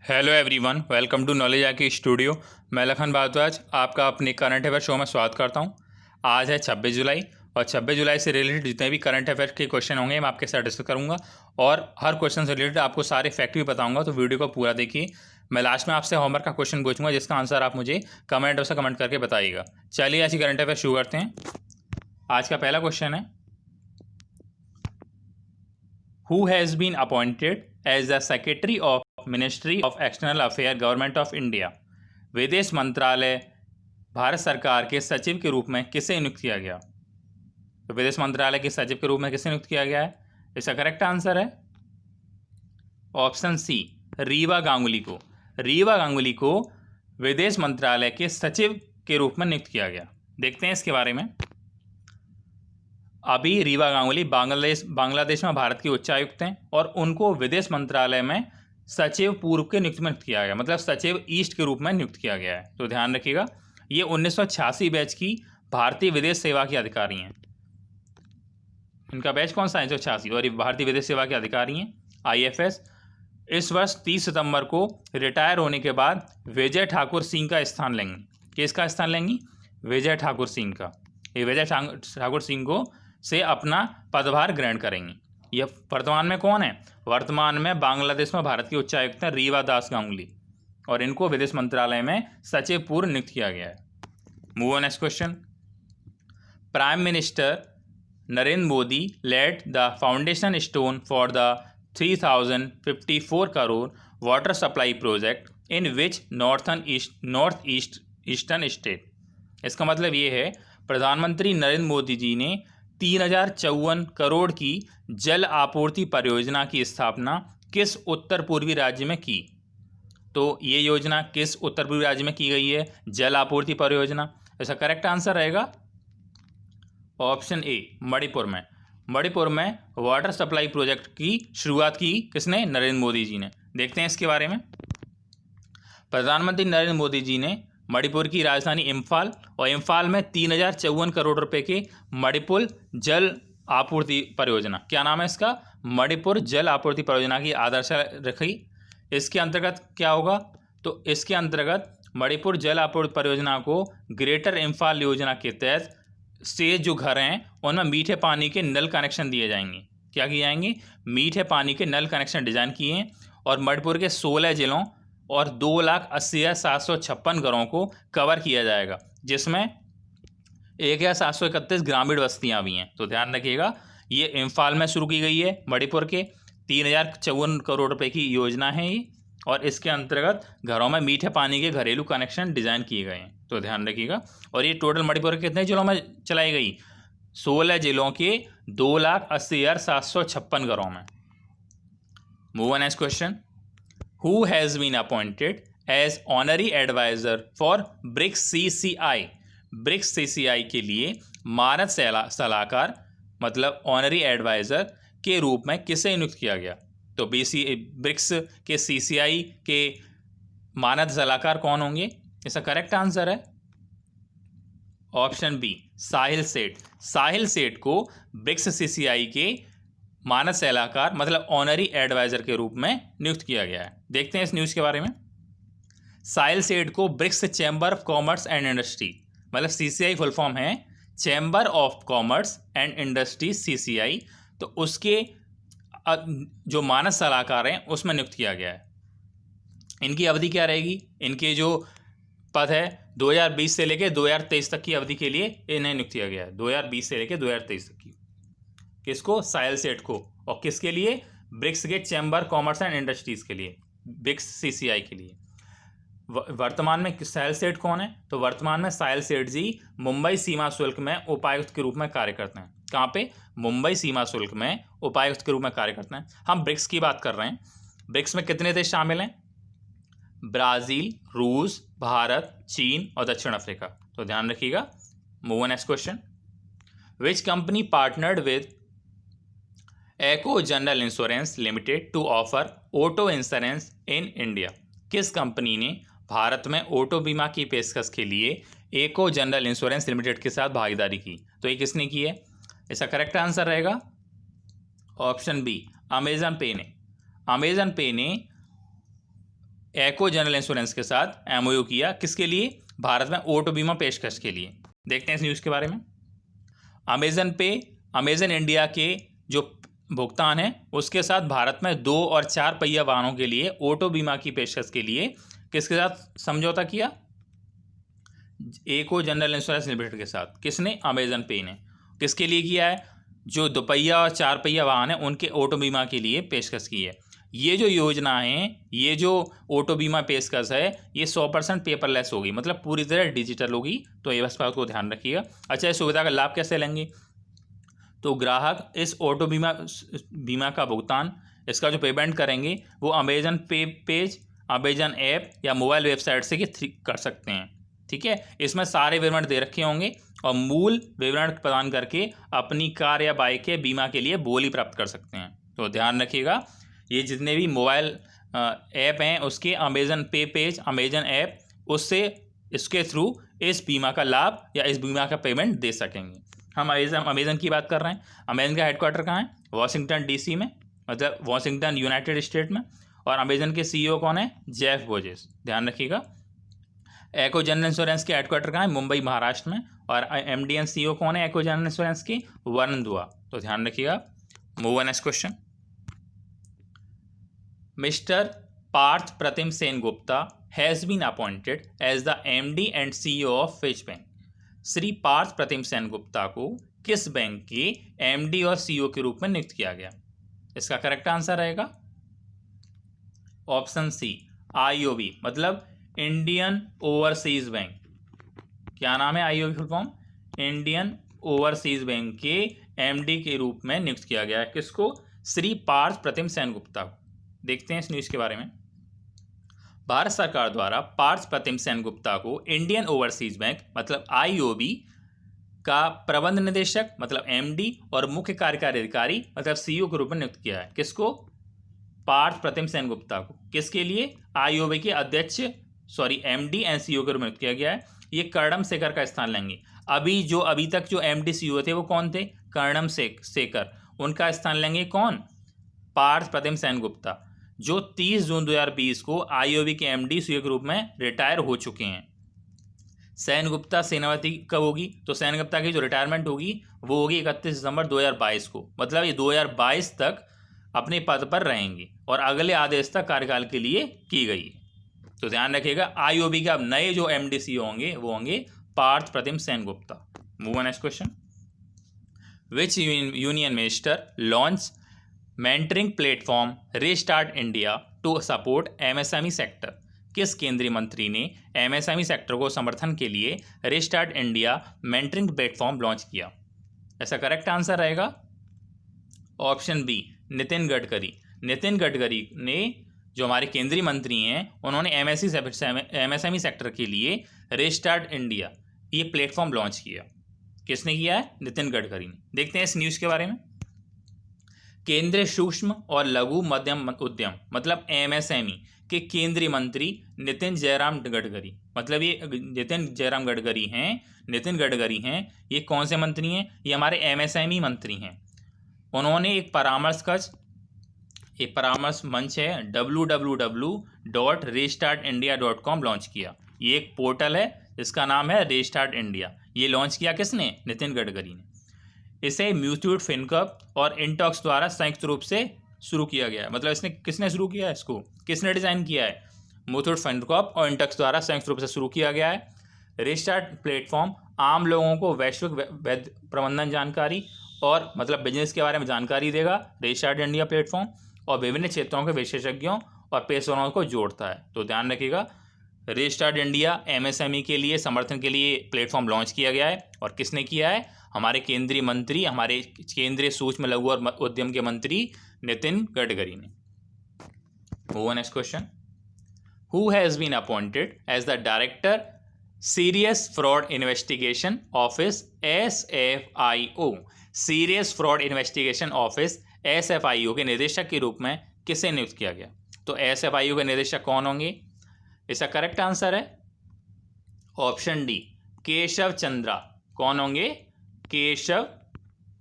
Hello everyone, welcome to knowledge आकी studio. मैं लखन भारद्वाज आपका अपने करंट अफेयर शो में स्वागत करता हूं। आज है 26 जुलाई और 26 जुलाई से रिलेटेड जितने भी करंट अफेयर के क्वेश्चन होंगे मैं आपके साथ डिस्कस करूंगा और हर क्वेश्चन से रिलेटेड आपको सारे फैक्ट भी बताऊंगा, तो वीडियो को पूरा देखिए। मैं लास्ट में आपसे होमवर्क का क्वेश्चन पूछूंगा जिसका आंसर आप मुझे कमेंट बॉक्स में कमेंट करके बताइएगा। चलिए ऐसी करंट अफेयर शुरू करते हैं। आज का पहला क्वेश्चन है, who has been appointed as the secretary of ministry of external affair government of India. विदेश मंत्रालय भारत सरकार के सचिव के रूप में किसे नियुक्त किया गया? तो विदेश मंत्रालय के सचिव के रूप में किसे नियुक्त किया गया है? इसका करेक्ट आंसर है ऑप्शन सी, रीवा गांगुली को। रीवा गांगुली को विदेश मंत्रालय के सचिव के रूप में नियुक्त किया गया। देखते हैं इसके बारे में। अभी रीवा गांगुली बांग्लादेश में भारत के उच्चायुक्त हैं और उनको विदेश मंत्रालय में सचिव पूर्व के नियुक्त किया गया, मतलब सचिव ईस्ट के रूप में नियुक्त किया गया है। तो ध्यान रखिएगा, ये 1986 बैच की भारतीय विदेश सेवा के अधिकारी हैं। इनका बैच कौन सा है? 1986, और ये भारतीय विदेश सेवा के अधिकारी हैं, IFS। इस वर्ष 30 सितंबर को रिटायर होने के बाद विजय ठाकुर सिंह का स्थान लेंगी। किसका स्थान लेंगी? विजय ठाकुर सिंह का। ये विजय ठाकुर सिंह को से अपना पदभार ग्रहण करेंगी। यह वर्तमान में कौन है? वर्तमान में बांग्लादेश में भारत के उच्चायुक्त हैं रीवा दास गांगुली, और इनको विदेश मंत्रालय में सचिव पूर्व नियुक्त किया गया है। Move on next question. Prime minister Narendra Modi laid the foundation stone for the 3054 crore water supply project in which north eastern state. इसका मतलब ये है, प्रधानमंत्री नरेंद्र मोदी जी ने 3054 करोड़ की जल आपूर्ति परियोजना की स्थापना किस उत्तर पूर्वी राज्य में की? तो ये योजना किस उत्तर पूर्वी राज्य में की गई है? जल आपूर्ति परियोजना। इसका करेक्ट आंसर रहेगा ऑप्शन ए, मणिपुर में। मणिपुर में वाटर सप्लाई प्रोजेक्ट की शुरुआत की किसने? नरेंद्र मोदी जी ने। देखते हैं इसके बारे में। प्रधानमंत्री नरेंद्र मोदी जी ने मणिपुर की राजधानी इम्फाल और इम्फाल में 3054 करोड़ रुपए के मणिपुर जल आपूर्ति परियोजना, क्या नाम है इसका? मणिपुर जल आपूर्ति परियोजना की आधारशिला रखी। इसके अंतर्गत क्या होगा? तो इसके अंतर्गत मणिपुर जल आपूर्ति परियोजना को ग्रेटर इम्फाल योजना के तहत से जो घर हैं उनमें मीठे पानी के नल कनेक्शन दिए जाएंगे। क्या किए जाएंगे? मीठे पानी के नल कनेक्शन डिजाइन किए हैं और मणिपुर के 16 जिलों और 2,80,756 घरों को कवर किया जाएगा, जिसमें 1,731 ग्रामीण बस्तियां भी हैं। तो ध्यान रखिएगा, ये इम्फाल में शुरू की गई है, मणिपुर के 3054 करोड़ रुपए की योजना है ये, और इसके अंतर्गत घरों में मीठे पानी के घरेलू कनेक्शन डिजाइन किए गए हैं। तो ध्यान रखिएगा, और ये टोटल मणिपुर के कितने जिलों में चलाई गई? 16 जिलों के 2,80,756 घरों में। Move on next question. Who has been appointed as honorary advisor for BRICS CCI? BRICS CCI के लिए मानद सलाहकार मतलब ऑनरी एडवाइजर के रूप में किसे नियुक्त किया गया? तो ब्रिक्स के CCI के मानद सलाहकार कौन होंगे? इसका करेक्ट आंसर है ऑप्शन बी, साहिल सेठ। साहिल सेठ को ब्रिक्स CCI के मानद सलाहकार मतलब ऑनरी एडवाइजर के रूप में नियुक्त किया गया है। देखते हैं इस न्यूज़ के बारे में। साहिल सेठ को BRICS chamber of commerce and industry मतलब CCI फुल फॉर्म है chamber of commerce and industry CCI, तो उसके जो मानद सलाहकार हैं उसमें नियुक्त किया गया है। इनकी अवधि क्या रहेगी? इनके जो पद है 2020 से लेकर 2023 तक की अवधि के लिए इन्हें नियुक्त किया गया है। 2020 से लेकर 2023 तक की। किसको? साहिल सेठ को। और किसके लिए? ब्रिक्स के चैम्बर कॉमर्स एंड इंडस्ट्रीज के लिए, ब्रिक्स CCI के लिए। वर्तमान में साहिल सेठ कौन है? तो वर्तमान में साहिल सेठ जी मुंबई सीमा शुल्क में उपायुक्त के रूप में कार्य करते हैं। कहाँ पे? मुंबई सीमा शुल्क में उपायुक्त के रूप में कार्य करते हैं। हम ब्रिक्स की बात कर रहे हैं। ब्रिक्स में कितने देश शामिल हैं? ब्राज़ील, रूस, भारत, चीन और दक्षिण अफ्रीका। तो ध्यान रखिएगा। Move on next question. Which company partnered with Acko general insurance limited to offer auto insurance in India? किस कंपनी ने भारत में ऑटो बीमा की पेशकश के लिए एको जनरल इंश्योरेंस लिमिटेड के साथ भागीदारी की? तो ये किसने की है? इसका करेक्ट आंसर रहेगा ऑप्शन बी, अमेजन पे ने। अमेजन पे ने एको जनरल इंश्योरेंस के साथ एमओयू किया, किसके लिए? भारत में ऑटो बीमा पेशकश के लिए। देखते हैं इस न्यूज़ के बारे में। अमेजन इंडिया के जो भुगतान है उसके साथ भारत में 2 और 4 पहिया वाहनों के लिए ऑटो बीमा की पेशकश के लिए किसके साथ समझौता किया? एको जनरल इंश्योरेंस लिमिटेड के साथ। किसने? अमेजन पे ने। किसके लिए किया है? जो 2 पहिया और 4 पहिया वाहन है उनके ऑटो बीमा के लिए पेशकश की है। ये जो योजना है, ये जो ऑटो बीमा पेशकश है, ये 100% पेपरलेस होगी, मतलब पूरी तरह डिजिटल होगी। तो ये बस बात को ध्यान रखिएगा। अच्छा, इस सुविधा का लाभ कैसे लेंगे? तो ग्राहक इस ऑटो बीमा का भुगतान, इसका जो पेमेंट करेंगे वो अमेजन पे पेज, अमेजन ऐप या मोबाइल वेबसाइट से कर सकते हैं। ठीक है, इसमें सारे विवरण दे रखे होंगे और मूल विवरण प्रदान करके अपनी कार या बाइक के बीमा के लिए बोली प्राप्त कर सकते हैं। तो ध्यान रखिएगा, ये जितने भी मोबाइल ऐप हैं उसके अमेजन पे पेज, अमेजन ऐप, उससे इसके थ्रू इस बीमा का लाभ या इस बीमा का पेमेंट दे सकेंगे। हम अमेजन की बात कर रहे हैं। अमेजन का हेडक्वार्टर कहाँ है? वाशिंगटन डीसी में, मतलब वाशिंगटन यूनाइटेड स्टेट में। और अमेजन के सीईओ कौन है? Jeff Bezos. ध्यान रखिएगा। एको जनरल इंश्योरेंस के हेडक्वार्टर कहाँ है? मुंबई महाराष्ट्र में। और एमडी एंड सीईओ कौन है एको जनरल इंश्योरेंस की? वरुण दुआ। तो ध्यान रखिएगा। Move on next question. Mister Partha Pratim Sengupta has been appointed as the MD and CEO of which bank? Shri Partha Pratim Sengupta को किस बैंक के एमडी और सीईओ के रूप में नियुक्त किया गया? इसका करेक्ट आंसर रहेगा ऑप्शन सी, आईओबी, मतलब इंडियन ओवरसीज बैंक। क्या नाम है IOB full form? Indian overseas bank के एमडी के रूप में नियुक्त किया गया है। किसको? श्री पार्थ प्रतिम सेनगुप्ता को। देखते हैं इस न्यूज़ के बारे में। भारत सरकार द्वारा पार्थ प्रतिम सेनगुप्ता को इंडियन ओवरसीज बैंक मतलब आईओबी का प्रबंध निदेशक मतलब एमडी और मुख्य कार्यकारी अधिकारी मतलब सीईओ के रूप में नियुक्त किया है। किसको? पार्थ प्रतिम सेनगुप्ता को। किसके लिए? आईओबी के अध्यक्ष एमडी एंड सीईओ के रूप में नियुक्त किया गया है। ये कर्णम शेखर का स्थान लेंगे। अभी तक जो एमडी सीईओ थे वो कौन थे? कर्णम शेखर। उनका स्थान लेंगे कौन? पार्थ प्रतिम सेनगुप्ता, जो 30 जून 2020 को आईओबी के एमडी सीईओ के रूप में रिटायर हो चुके हैं। सेनगुप्ता सेनापति कब होगी? तो सेनगुप्ता की जो रिटायरमेंट होगी वो होगी 31 दिसंबर 2022 को, मतलब ये 2022 तक अपने पद पर रहेंगे और अगले आदेश तक कार्यकाल के लिए की गई है। तो ध्यान रखिएगा, आईओबी के अब नए जो एमडी सीईओ होंगे वो होंगे Partha Pratim Sengupta. Move on next question. Which union minister launch mentoring platform restart India to support MSME sector? किस केंद्रीय मंत्री ने एमएसएमई सेक्टर को समर्थन के लिए restart India mentoring platform launch किया? ऐसा करेक्ट आंसर रहेगा ऑप्शन बी, नितिन गडकरी। नितिन गडकरी ने, जो हमारे केंद्रीय मंत्री हैं, उन्होंने एमएसएमई सेक्टर के लिए रीस्टार्ट इंडिया ये प्लेटफॉर्म लॉन्च किया। किसने किया है? नितिन गडकरी ने। देखते हैं इस न्यूज़ के बारे में। केंद्रीय सूक्ष्म और लघु मध्यम उद्यम मतलब एमएसएमई के केंद्रीय मंत्री नितिन जयराम गडकरी, मतलब ये नितिन जयराम गडकरी हैं, नितिन गडकरी हैं, ये कौन से मंत्री हैं? ये हमारे एमएसएमई मंत्री हैं। उन्होंने एक परामर्श मंच है www.restartindia.com लॉन्च किया। ये एक पोर्टल है जिसका नाम है रीस्टार्ट इंडिया। ये लॉन्च किया किसने? नितिन गडकरी ने। इसे म्यूच्यूड फिनकॉर्प और इंटॉक्स द्वारा संयुक्त रूप से शुरू किया गया है। मतलब किसने शुरू किया है इसको? किसने डिज़ाइन किया है? म्यूच्यूड फिनकॉर्प और इंटॉक्स द्वारा संयुक्त रूप से शुरू किया गया है। रीस्टार्ट प्लेटफॉर्म आम लोगों को वैश्विक प्रबंधन जानकारी और मतलब बिजनेस के बारे में जानकारी देगा। रीस्टार्ट इंडिया प्लेटफॉर्म और विभिन्न क्षेत्रों के विशेषज्ञों और पेशेवरों को जोड़ता है। तो ध्यान रखिएगा, रीस्टार्ट इंडिया एमएसएमई के लिए समर्थन के लिए प्लेटफॉर्म लॉन्च किया गया है। और किसने किया है? हमारे केंद्रीय मंत्री, हमारे केंद्रीय सूक्ष्म लघु और उद्यम के मंत्री नितिन गडकरी ने। Move on next question. Who has been appointed as the director serious fraud investigation office SFIO? Serious fraud investigation office SFIO के निदेशक के रूप में किसे नियुक्त किया गया? तो SFIO के निदेशक कौन होंगे? इसका करेक्ट आंसर है ऑप्शन डी, केशव चंद्रा। कौन होंगे? केशव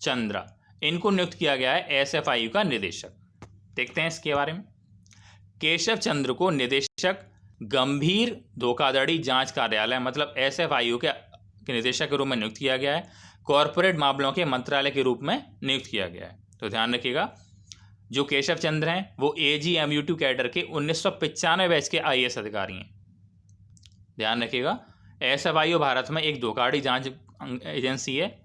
चंद्रा। इनको नियुक्त किया गया है SFIO का निदेशक। देखते हैं इसके बारे में। केशव चंद्र को निदेशक गंभीर धोखाधड़ी जांच कार्यालय मतलब SFIU के निदेशक के रूप में नियुक्त किया गया है। कॉरपोरेट मामलों के मंत्रालय के रूप में नियुक्त किया गया है। तो ध्यान रखिएगा, जो केशव चंद्र हैं वो AGMU2 कैडर के 1995 बैच के IAS अधिकारी हैं। ध्यान रखिएगा, SFIU भारत में एक धोखाधड़ी जांच एजेंसी है।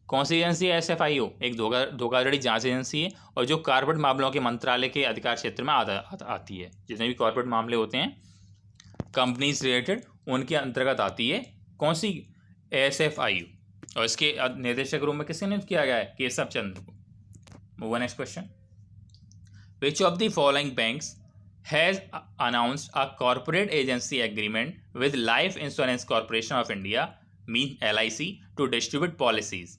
कौन सी एजेंसी है? SFIU एक धोखाधड़ी जांच एजेंसी है और जो कॉर्पोरेट मामलों के मंत्रालय के अधिकार क्षेत्र में आती है। जितने भी कॉर्पोरेट मामले होते हैं कंपनीज रिलेटेड, उनके अंतर्गत आती है। कौन सी? SFIU। और इसके निदेशक रूप में किसने नियुक्त किया गया है? केशव चंद्र को। Move next question. Which of the following banks has announced a corporate agency agreement with life insurance corporation of India mean LIC to distribute policies?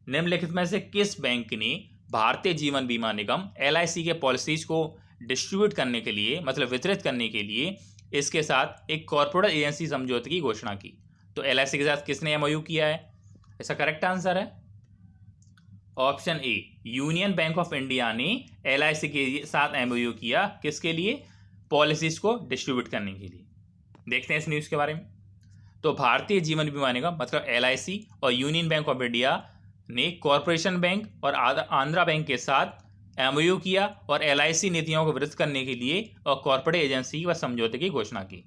निम्नलिखित में से किस बैंक ने भारतीय जीवन बीमा निगम LIC के पॉलिसीज को डिस्ट्रीब्यूट करने के लिए मतलब वितरित करने के लिए इसके साथ एक कॉर्पोरेट एजेंसी समझौते की घोषणा की? तो LIC के साथ किसने MOU किया है? इसका करेक्ट आंसर है option A, union bank of India ने LIC के साथ MOU किया। किसके लिए? पॉलिसीज को डिस्ट्रीब्यूट करने के लिए। देखते हैं इस न्यूज़ के बारे में। तो भारतीय जीवन बीमा निगम मतलब LIC और यूनियन बैंक ऑफ इंडिया ने कॉरपोरेशन बैंक और आंध्रा बैंक के साथ MOU किया और LIC नीतियों को वितरित करने के लिए और कॉर्पोरेट एजेंसी व समझौते की घोषणा की।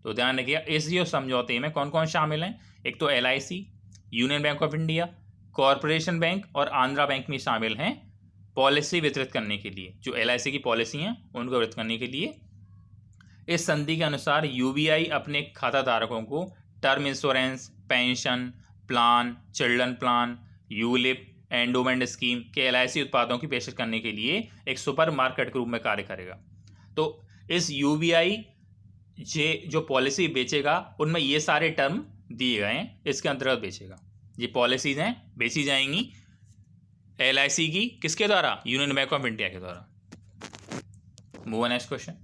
तो ध्यान रखिएगा, इस जो समझौते में कौन कौन शामिल हैं? एक तो LIC, union bank of India, corporation bank और आंध्रा बैंक में शामिल हैं पॉलिसी वितरित करने के लिए। जो LIC की पॉलिसी हैं उनको वितरित करने के लिए। इस संधि के अनुसार UBI अपने खाता धारकों को term insurance, pension plan, children plan, ULIP, endowment scheme के LIC उत्पादों की पेशकश करने के लिए एक सुपर मार्केट के रूप में कार्य करेगा। तो इस UBI जो पॉलिसी बेचेगा उनमें ये सारे टर्म दिए गए हैं, इसके अंतर्गत बेचेगा। ये पॉलिसीज हैं बेची जाएंगी LIC की किसके द्वारा? यूनियन बैंक ऑफ इंडिया के द्वारा। Move next question.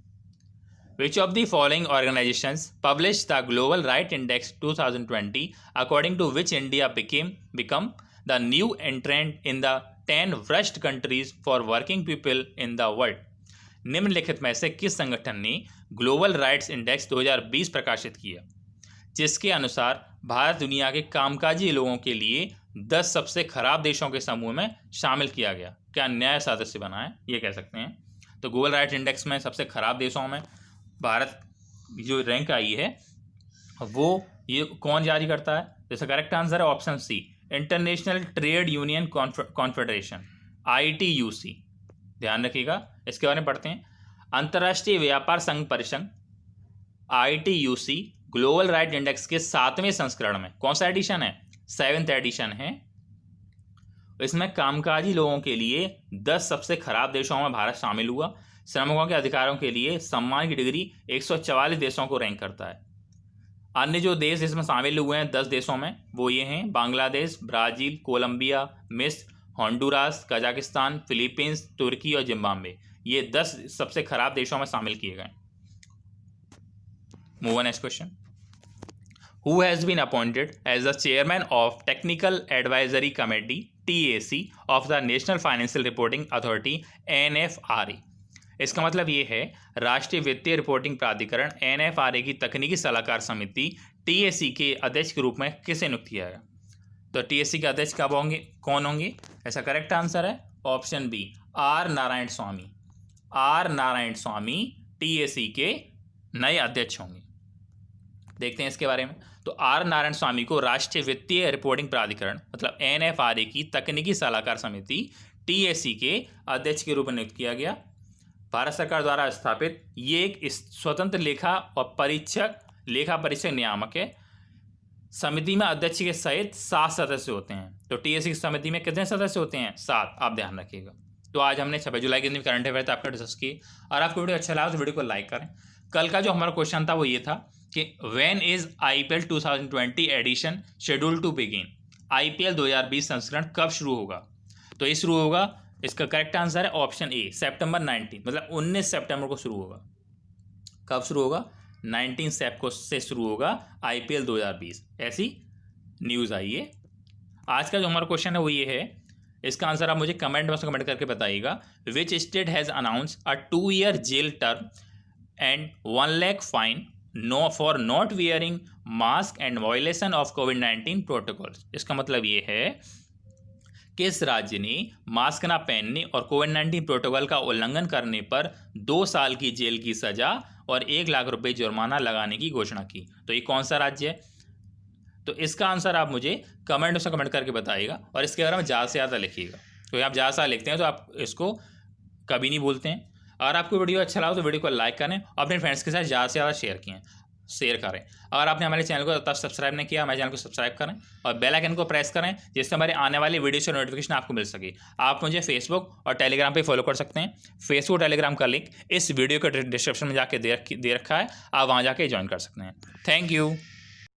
Which of the following organizations published the Global Right Index 2020 according to which India become the new entrant in the 10 worst countries for working people in the world? निम्नलिखित में से किस संगठन ने global rights index 2020 प्रकाशित किया जिसके अनुसार भारत दुनिया के कामकाजी लोगों के लिए 10 सबसे खराब देशों के समूह में शामिल किया गया? क्या न्याय सदस्य बना है, ये कह सकते हैं। तो ग्लोबल राइट इंडेक्स में सबसे खराब देशों में भारत जो रैंक आई है वो ये कौन जारी करता है? जैसा करेक्ट आंसर है option C, international trade union confederation ITUC। ध्यान रखिएगा, इसके बारे में पढ़ते हैं। अंतर्राष्ट्रीय व्यापार संघ परिसंघ ITUC ग्लोबल राइट इंडेक्स के 7वें संस्करण में, कौन सा एडिशन है? 7th एडिशन है। इसमें कामकाजी लोगों के लिए 10 सबसे खराब देशों में भारत शामिल हुआ। श्रमिकों के अधिकारों के लिए सम्मान की डिग्री 144 देशों को रैंक करता है। अन्य जो देश इसमें शामिल हुए हैं 10 देशों में वो ये हैं बांग्लादेश, ब्राज़ील, कोलंबिया, मिस्र, होंडुरास, कजाकिस्तान, फिलीपींस, तुर्की और जिम्बाब्वे। ये 10 सबसे खराब देशों में शामिल किए गए। Move next question. Who has been appointed as the chairman of Technical Advisory Committee TAC of the National Financial Reporting Authority NFRA? इसका मतलब ये है राष्ट्रीय वित्तीय रिपोर्टिंग प्राधिकरण NFRA की तकनीकी सलाहकार समिति TAC के अध्यक्ष के रूप में किसे नियुक्त किया गया? तो TAC के अध्यक्ष कब होंगे, कौन होंगे? ऐसा करेक्ट आंसर है ऑप्शन बी, R नारायण स्वामी। R नारायण स्वामी TAC के नए अध्यक्ष होंगे। देखते हैं इसके बारे में। तो R नारायण स्वामी को राष्ट्रीय वित्तीय रिपोर्टिंग प्राधिकरण मतलब NFRA की तकनीकी सलाहकार समिति TAC के अध्यक्ष के रूप में नियुक्त किया गया। भारत सरकार द्वारा स्थापित ये एक स्वतंत्र लेखा परीक्षक नियामक है। समिति में अध्यक्ष के सहित 7 सदस्य होते हैं। तो TAC की समिति में कितने सदस्य होते हैं? 7। आप ध्यान रखिएगा। तो आज हमने 26 जुलाई के दिन करंट अफेयर आपका डिस्कस किए और आपको वीडियो अच्छा लगा तो वीडियो को लाइक करें। कल का जो हमारा क्वेश्चन था वो ये था कि when is IPL 2020 edition scheduled to begin? IPL 2020 संस्करण कब शुरू होगा? तो ये शुरू होगा, इसका करेक्ट आंसर है ऑप्शन ए, सितंबर 19, मतलब 19 सितंबर को शुरू होगा। कब शुरू होगा? 19 सितंबर से शुरू होगा IPL 2020। ऐसी न्यूज़ आई है। आज का जो हमारा क्वेश्चन है वो ये है इसका आंसर आप मुझे कमेंट बॉक्स में कमेंट करके बताइएगा। Which state has announce a 2 year jail term and 1 lakh fine for not wearing mask and violation of कोविड-19 प्रोटोकॉल्स। इसका मतलब ये है किस राज्य ने मास्क ना पहनने और कोविड-19 प्रोटोकॉल का उल्लंघन करने पर 2 साल की जेल की सजा और 1 लाख रुपए जुर्माना लगाने की घोषणा की। तो ये कौन सा राज्य है? तो इसका आंसर आप मुझे कमेंट में कमेंट करके बताइएगा और इसके बारे में ज़्यादा से ज़्यादा लिखिएगा। तो आप ज़्यादा से लिखते हैं तो आप इसको कभी नहीं भूलते हैं। अगर आपको वीडियो अच्छा लगा तो वीडियो को लाइक करें और अपने फ्रेंड्स के साथ ज़्यादा से ज़्यादा शेयर करें। अगर आपने हमारे चैनल को तब सब्सक्राइब नहीं किया, हमारे चैनल को सब्सक्राइब करें और बेल आइकन को प्रेस करें, जिससे हमारे आने वाली वीडियो से नोटिफिकेशन आपको मिल सके। आप मुझे फेसबुक और टेलीग्राम पे फॉलो कर सकते हैं। फेसबुक टेलीग्राम का लिंक इस वीडियो के डिस्क्रिप्शन में जाके दे रखा है, आप वहाँ जाके ज्वाइन कर सकते हैं। Thank you.